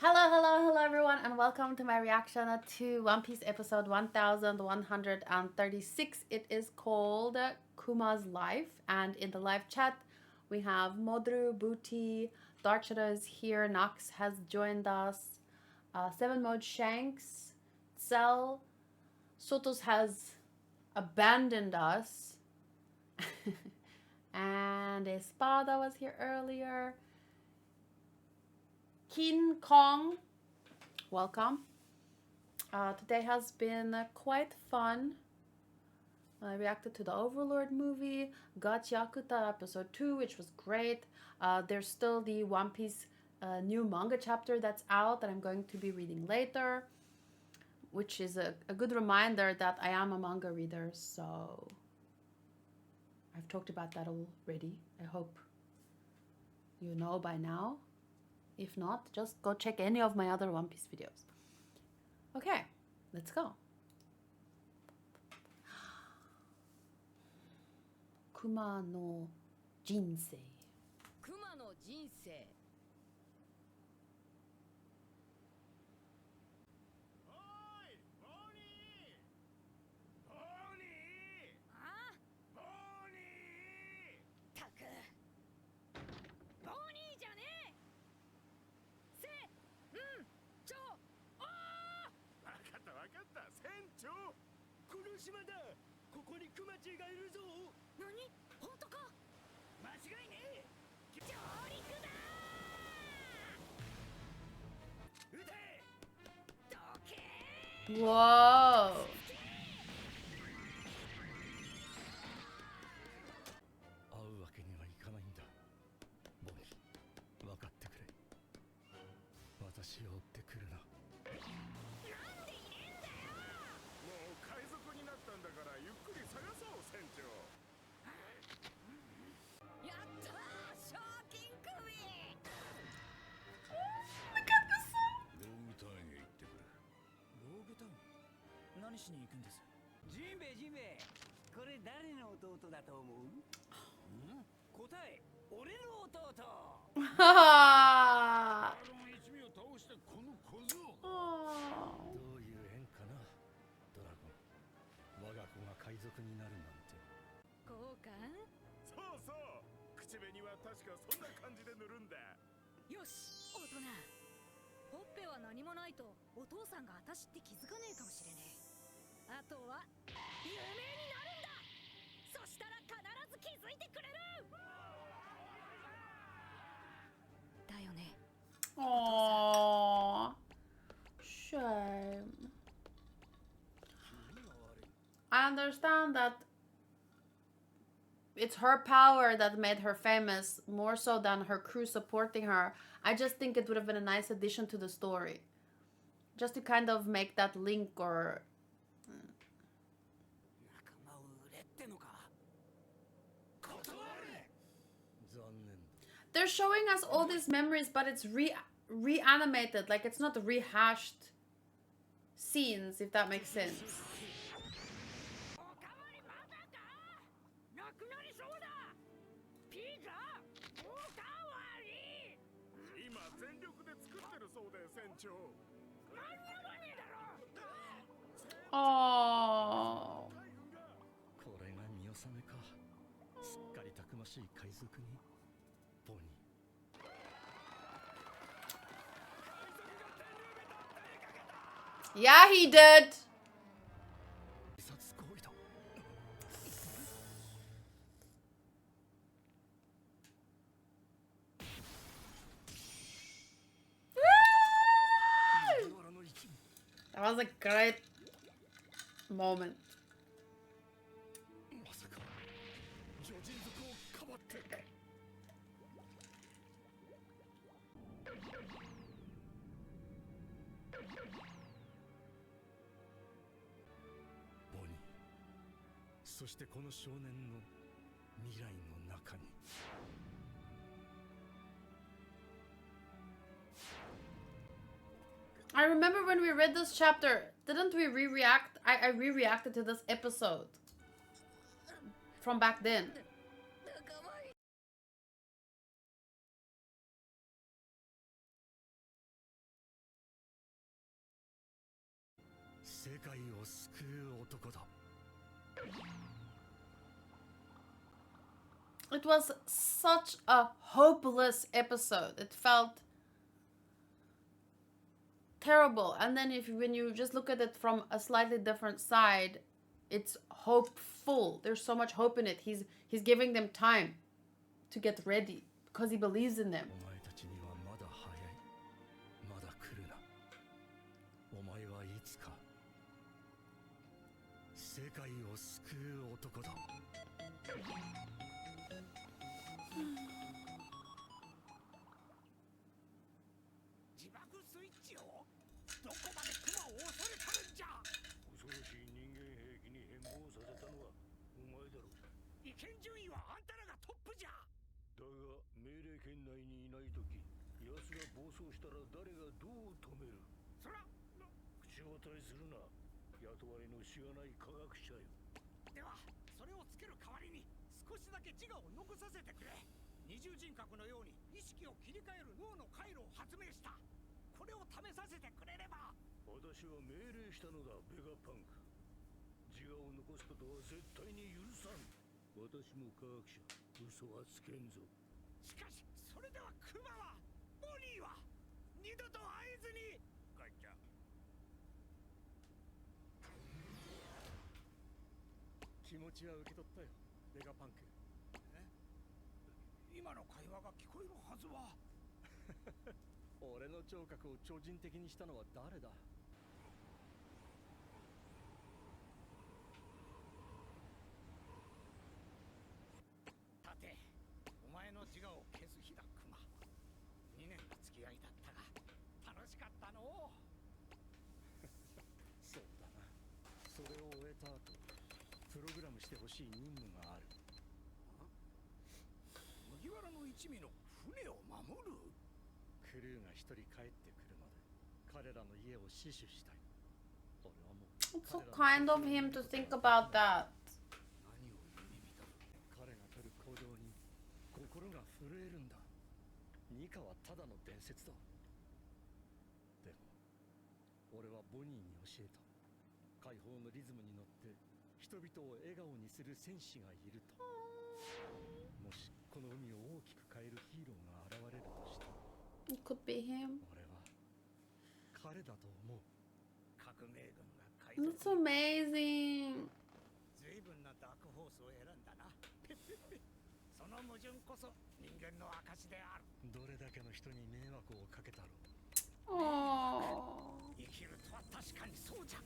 Hello everyone, and welcome to my reaction to One Piece episode 1136. It is called Kuma's Life, and in the live chat we have Modru, Booty, Darkshada is here, Nox has joined us, Seven Mode Shanks, Cell, Sotos has abandoned us, and Espada was here earlier. King Kong, welcome. Today has been quite fun. I reacted to the Overlord movie, got Yakuta episode 2, which was great. There's still the One Piece new manga chapter that's out that I'm going to be reading later, which is a good reminder that I am a manga reader, so I've talked about that already. I hope you know by now. If not, just go check any of my other One Piece videos. Okay, let's go. Kuma no jinsei. Kuma no jinsei. Oi, Bonney! Bonney! Huh? Bonney! Taku. Bonney じゃねえ。せ、ちょ、ああ。わかったわかった、船長。この島だ。ここにクマチーがいるぞ。何？本当か？間違いねえ。上陸だ。撃て。どけ。Whoa. 会うわけにはいかないんだ。ボニー、分かってくれ。私を追ってくるな。なんでいねえんだよ。もう海賊になったんだからゆっくり探そう船長。やったー、賞金首。ロングタウンへ行ってくる。ローグタウン何しに行くんです？ジンベエジンベエ、これ誰の弟だと思う？答え、俺の弟。Haha. アロン一味を倒したこの小僧。どういう縁かな、ドラゴン。我が子が海賊になるなんて。交換？そうそう。口紅は確かそんな感じで塗るんだ。よし、大人。ほっぺは何もないとお父さんが私って気づかねえかもしれねえ。あとは有名になるんだ。そしたら必ず気づいてくれる。だよね。 Aww. Shame. I understand that it's her power that made her famous more so than her crew supporting her. I just think it would have been a nice addition to the story. Just to kind of make that link or... 仲間を売れってのか。断れ。残念。 They're showing us all these memories, but it's reanimated. Like, it's not rehashed scenes, if that makes sense. おかわりまだか。なくなりそうだ。ピザおかわり。今全力で作ってるそうで船長。間に合わねえだろ。 Oh. これが見納めか。すっかりたくましい海賊に。ボニー。 Yeah, he did. 自殺行為だ。麦わらの一味。 That was a great moment. まさか巨人族をかばって。ボニー、そしてこの少年の未来の中に。I remember when we read this chapter, didn't we re-react? I re-reacted to this episode from back then. 世界を救う男だ。 It was such a hopeless episode. It felt terrible. And then when you just look at it from a slightly different side, it's hopeful. There's so much hope in it. He's giving them time to get ready because he believes in them. お前たちにはまだ早い。まだ来るな。お前はいつか世界を救う男だ。自爆スイッチをどこまでクマを恐れたるんじゃ。恐ろしい人間兵器に変貌させたのはお前だろう。違憲順位はあんたらがトップじゃ。だが命令圏内にいないとき、奴が暴走したら誰がどう止める。そら口答えするな。雇われのしがない科学者よ。ではそれをつける代わりに少しだけ自我を残させてくれ。二重人格のように意識を切り替える脳の回路を発明した。これを試させてくれれば。私は命令したのだ、ベガパンク。自我を残すことは絶対に許さん。私も科学者、嘘はつけんぞ。しかしそれではクマはボニーは二度と会えずに。ガッチャ。気持ちは受け取ったよ、ベガパンク。今の会話が聞こえるはずは。俺の聴覚を超人的にしたのは誰だ。さて、お前の自我を消す日だ、クマ。2年の付き合いだったが楽しかったのう。そうだな。それを終えた後、プログラムしてほしい任務がある。麦わらの一味の船を守る。クルーが一人帰ってくるまで彼らの家を死守したい。俺はもう It's so kind of him to think about that. 何を夢見た。彼が取る行動に心が震えるんだ。ニカはただの伝説だ。でも俺はボニーに教えた。解放のリズムに乗って人々を笑顔にする戦士がいると。もしこの海を大きく変えるヒーローが現れるとしたら It could be him. 俺は彼だと思う。革命軍が開 That's 設。 amazing. 随分なダークホースを選んだな。その矛盾こそ人間の証である。どれだけの人に迷惑をかけたろう。 Oh. 生きるとは確かにそうじゃ。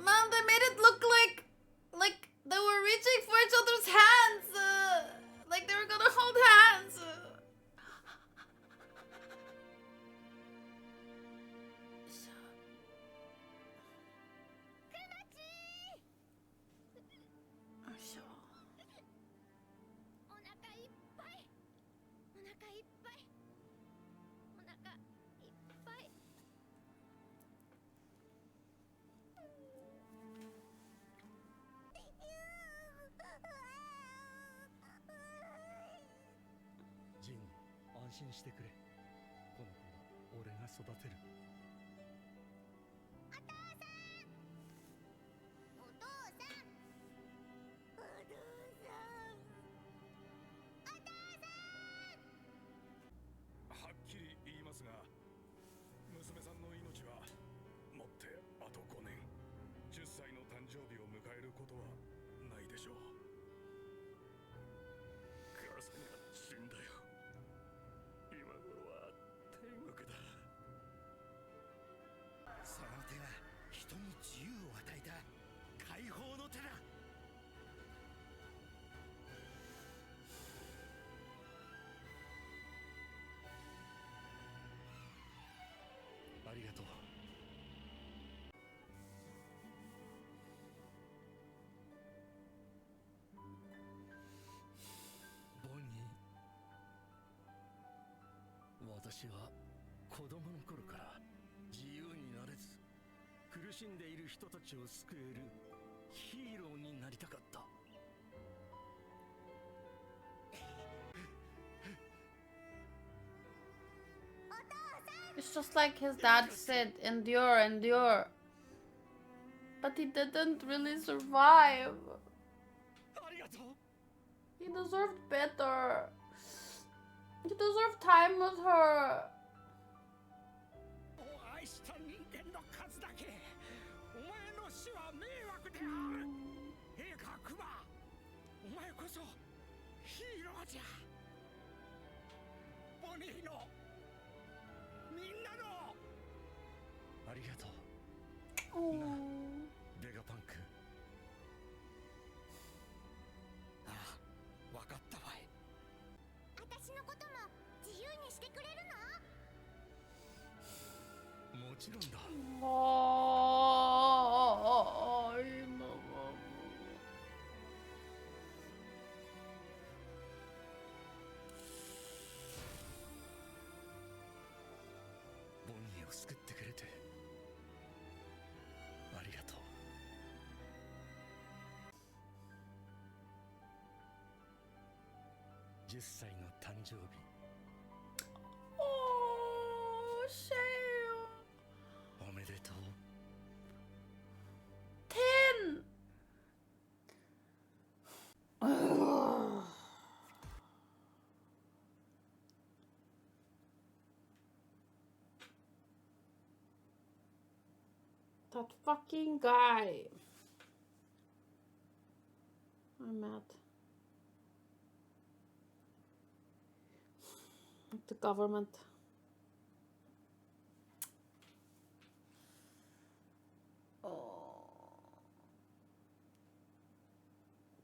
Man, they made it look like they were reaching for each other's hands. Like they were gonna hold hands.ジン、安心してくれ。この子は俺が育てる。はっきり言いますが、娘さんの命はもってあと5年、10歳の誕生日を迎えることはないでしょう。母さんが死んだよ。今頃は私は子供の頃から自由になれず苦しんでいる人たちを救えるヒーローになりたかった。 It's just like his dad said, endure, endure. But he didn't really survive. ありがとう。 He deserved better. He deserved time with her. 愛した人間の数だけお前の死は迷惑である。陛下クマ、お前こそヒーローじゃ。ボニーのみんなの。ありがとう Oh. ベガパンク。ああ、わかったわい。私のことも自由にしてくれるの？もちろんだ。 Oh, no. ボニーを救ってくれてありがとう。10歳の誕生日 Oh, shame. おめでとう。 10. Ugh. That fucking guy. I'm mad. The government.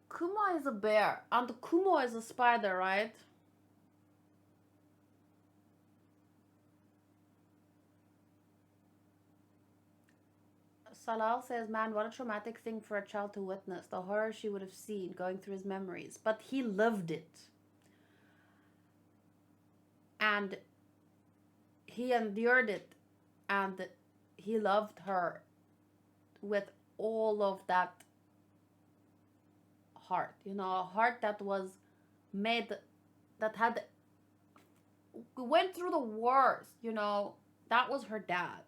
Kuma is a bear and Kumo is a spider, right? Salal says, man, what a traumatic thing for a child to witness. The horror she would have seen going through his memories. But he lived it. And he endured it. And he loved her with all of that heart. You know, a heart that was made, that had, went through the wars, you know. That was her dad.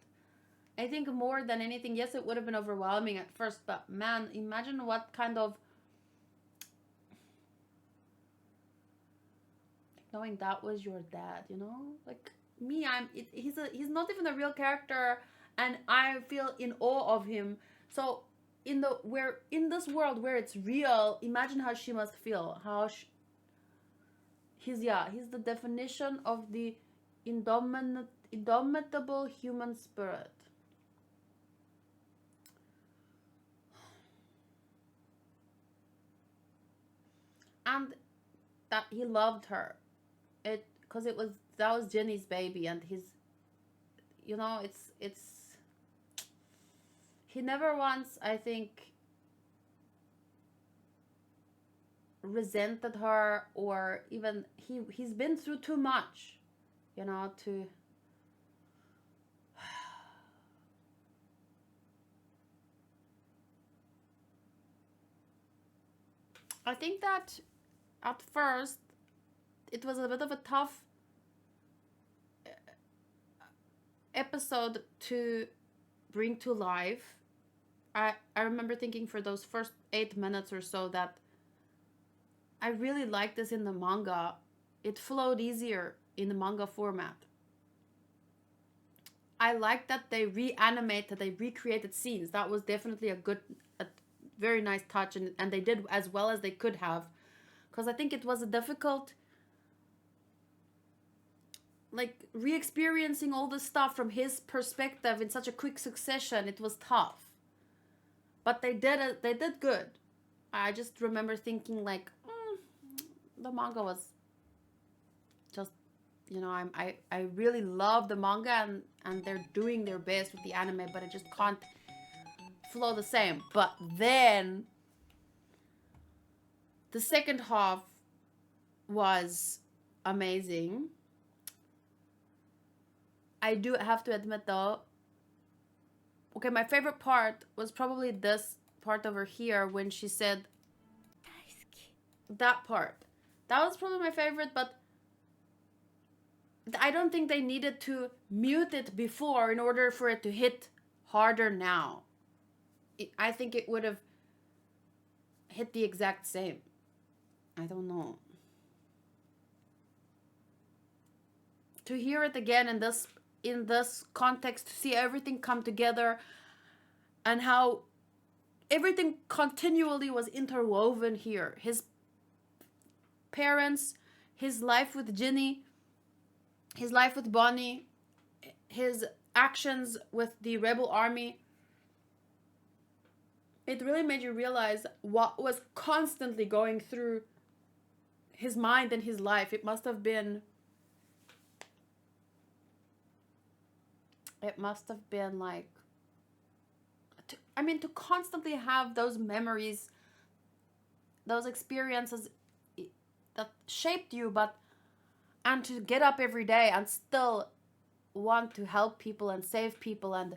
I think more than anything, yes, it would have been overwhelming at first, but man, imagine what kind of, knowing that was your dad, you know? Like me, he's not even a real character, and I feel in awe of him. So in this world where it's real, imagine how she must feel. He's the definition of the indomitable human spirit. And that he loved her, because that was Jenny's baby, and his, you know, it's he never once, I think, resented her, or even he's been through too much, you know, to I think that at first it was a bit of a tough episode to bring to life. I remember thinking for those first 8 minutes or so that I really liked this in the manga. It flowed easier in the manga format. I liked that they they recreated scenes. That was definitely a very nice touch, and they did as well as they could have. Because I think it was a difficult, like, re-experiencing all this stuff from his perspective in such a quick succession. It was tough. But they did good. I just remember thinking, like, the manga was just, you know, I really love the manga, and they're doing their best with the anime, but it just can't flow the same. But then the second half was amazing. I do have to admit though, okay, my favorite part was probably this part over here when she said that part. That was probably my favorite, but I don't think they needed to mute it before in order for it to hit harder now. I think it would have hit the exact same. I don't know. To hear it again in this context, to see everything come together and how everything continually was interwoven here. His parents, his life with Ginny, his life with Bonnie, his actions with the rebel army. It really made you realize what was constantly going through his mind and his life. It must have been like, to constantly have those memories, those experiences that shaped you, and to get up every day and still want to help people and save people. And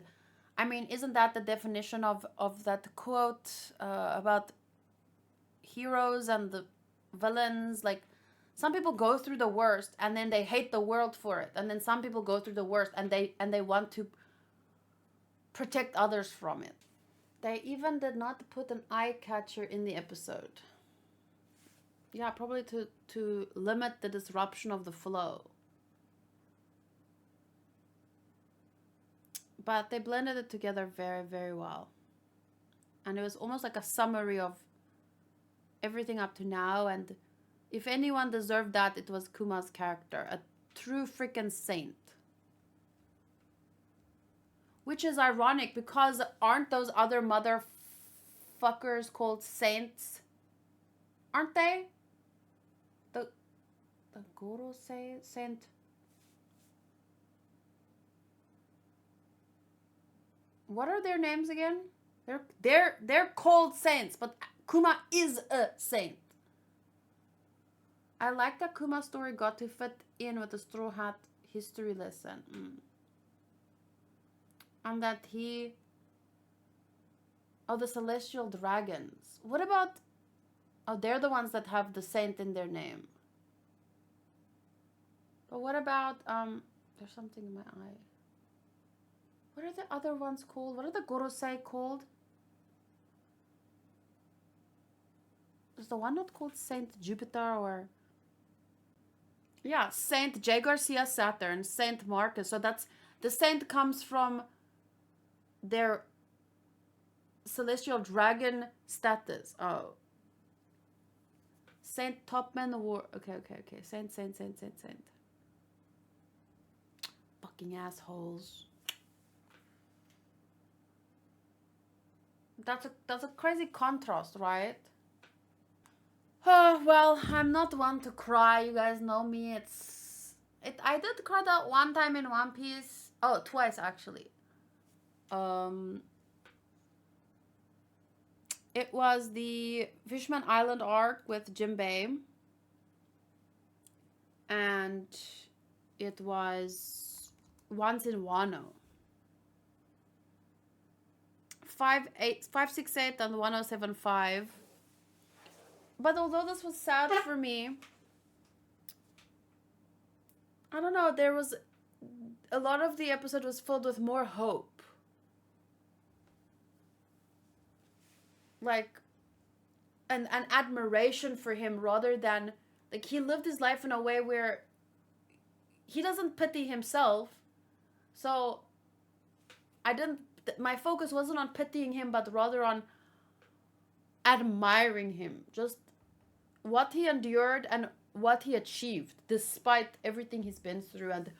isn't that the definition of that quote about heroes and the villains? Like, some people go through the worst and then they hate the world for it, and then some people go through the worst and they want to protect others from it. They even did not put an eye catcher in the episode. Yeah, probably to limit the disruption of the flow. But they blended it together very, very well. And it was almost like a summary of everything up to now. And if anyone deserved that, it was Kuma's character. A true freaking saint. Which is ironic, because aren't those other motherfuckers called saints? Aren't they? The Goro saint. What are their names again? They're called saints, but Kuma is a saint. I like that Kuma's story got to fit in with the Straw Hat history lesson. And that the celestial dragons. What about, they're the ones that have the saint in their name. But what about, there's something in my eye. What are the other ones called? What are the Gorosei called? Is the one not called Saint Jupiter or... Yeah, Saint J. Garcia Saturn, Saint Marcus. So that's... The saint comes from their celestial dragon status. Oh. Saint Topman War... Okay. Saint. Fucking assholes. That's a crazy contrast, right? Oh, well, I'm not one to cry. You guys know me. I did cry that one time in One Piece. Oh, twice actually. It was the Fishman Island arc with Jinbei. And it was once in Wano. 568 and 1075. But although this was sad for me, I don't know, there was a lot of the episode was filled with more hope. Like an admiration for him, rather than, like, he lived his life in a way where he doesn't pity himself. So my focus wasn't on pitying him, but rather on admiring him. Just what he endured and what he achieved despite everything he's been through, and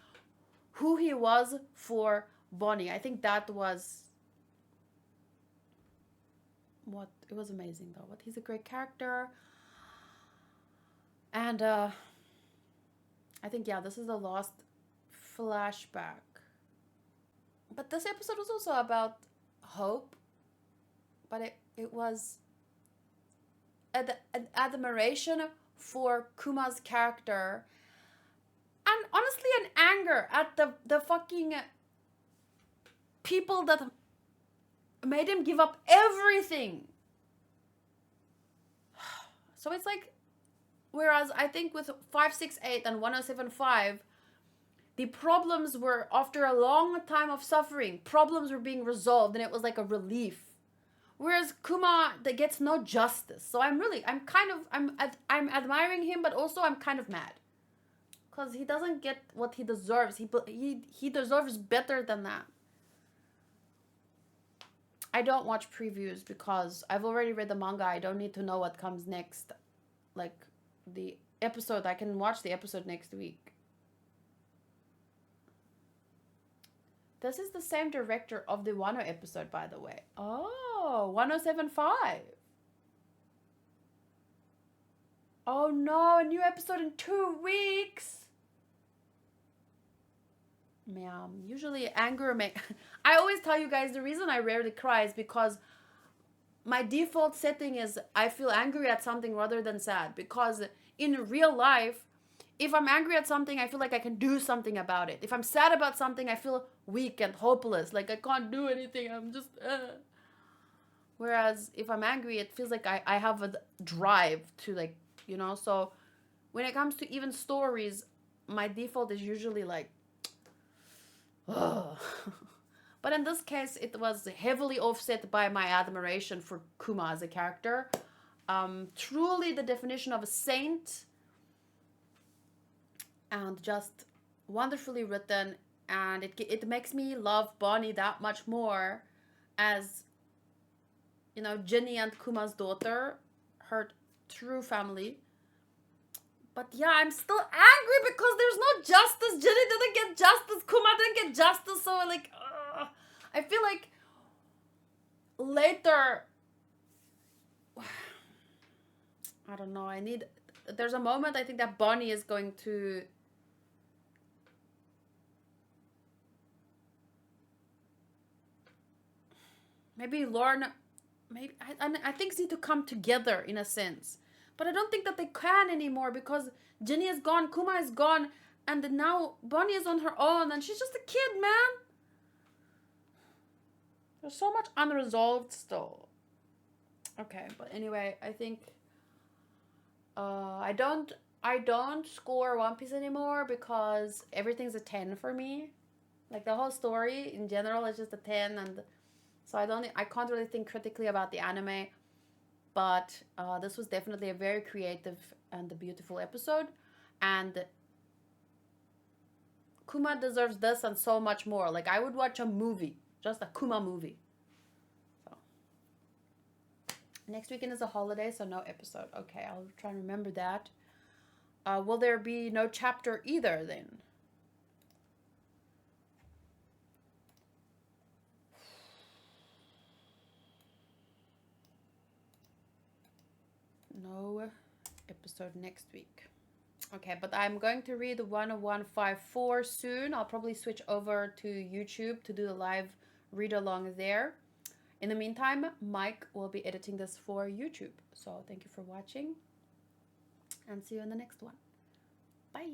who he was for Bonnie. I think that was it was amazing though. But he's a great character. And I think, yeah, this is the last flashback. But this episode was also about hope. But it was an admiration for Kuma's character. And honestly, an anger at the fucking people that made him give up everything. So it's like, whereas I think with 568 and 1075, the problems were, after a long time of suffering, problems were being resolved and it was like a relief. Whereas Kuma, that gets no justice. So I'm admiring him, but also I'm kind of mad. Because he doesn't get what he deserves. He deserves better than that. I don't watch previews because I've already read the manga. I don't need to know what comes next. Like, the episode, I can watch the episode next week. This is the same director of the Wano episode, by the way. Oh, 1075. Oh no, a new episode in 2 weeks. Man, usually anger I always tell you guys the reason I rarely cry is because my default setting is I feel angry at something rather than sad. Because in real life, if I'm angry at something, I feel like I can do something about it. If I'm sad about something, I feel weak and hopeless. Like I can't do anything. I'm just... Whereas if I'm angry, it feels like I have a drive to, like, you know. So when it comes to even stories, my default is usually like... Ugh. But in this case, it was heavily offset by my admiration for Kuma as a character. Truly the definition of a saint. And just wonderfully written. And it makes me love Bonney that much more as, you know, Jenny and Kuma's daughter, her true family. But yeah, I'm still angry because there's no justice. Jenny didn't get justice. Kuma didn't get justice. So, like, I feel like later... I don't know. There's a moment I think that Bonney is going to... Maybe Lorne... I think need to come together in a sense. But I don't think that they can anymore because Jenny is gone, Kuma is gone, and now Bonney is on her own, and she's just a kid, man. There's so much unresolved still. Okay, but anyway, I think I don't score One Piece anymore because everything's a 10 for me. Like the whole story in general is just a 10, and so I can't really think critically about the anime. But this was definitely a very creative and a beautiful episode. And Kuma deserves this and so much more. Like, I would watch a movie. Just a Kuma movie. So. Next weekend is a holiday, so no episode. Okay, I'll try and remember that. Will there be no chapter either, then? No episode next week. Okay, but I'm going to read 10154 soon. I'll probably switch over to YouTube to do the live read along there. In the meantime, Mike will be editing this for YouTube. So thank you for watching and see you in the next one. Bye.